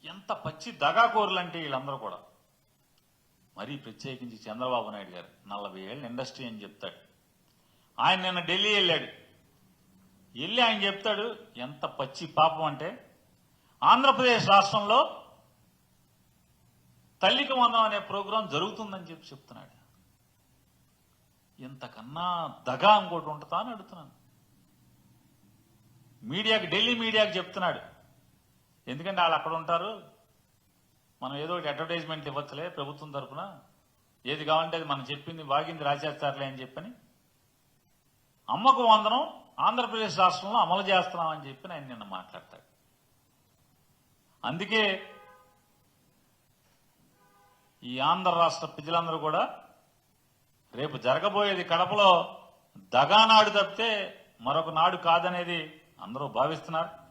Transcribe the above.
ఎంత పచ్చి దగాకోరులు అంటే వీళ్ళందరూ కూడా. మరీ ప్రత్యేకించి చంద్రబాబు నాయుడు గారు 40 ఏళ్ళ ఇండస్ట్రీ అని చెప్తాడు. ఆయన నిన్న ఢిల్లీ వెళ్ళాడు. వెళ్ళి ఆయన చెప్తాడు ఎంత పచ్చి పాపం అంటే ఆంధ్రప్రదేశ్ రాష్ట్రంలో తల్లికి వందనం అనే ప్రోగ్రాం జరుగుతుందని చెప్తున్నాడు. ఇంతకన్నా దగా ఇంకోటి ఉంటుందా అని అడుగుతున్నాను. మీడియాకి, ఢిల్లీ మీడియాకి చెప్తున్నాడు. ఎందుకంటే వాళ్ళు అక్కడ ఉంటారు, మనం ఏదో ఒకటి అడ్వర్టైజ్మెంట్ ఇవ్వచ్చులే ప్రభుత్వం తరఫున, ఏది కావాలంటే అది మనం చెప్పింది వాగింది రాసేస్తారులే అని చెప్పని అమ్మకు వందనం ఆంధ్రప్రదేశ్ రాష్ట్రంలో అమలు చేస్తున్నామని చెప్పి ఆయన నిన్న మాట్లాడతాడు. అందుకే ఈ ఆంధ్ర రాష్ట్ర ప్రజలందరూ కూడా రేపు జరగబోయేది కడపలో దగానాడు తప్పితే మరొక నాడు కాదనేది అందరూ భావిస్తున్నారు.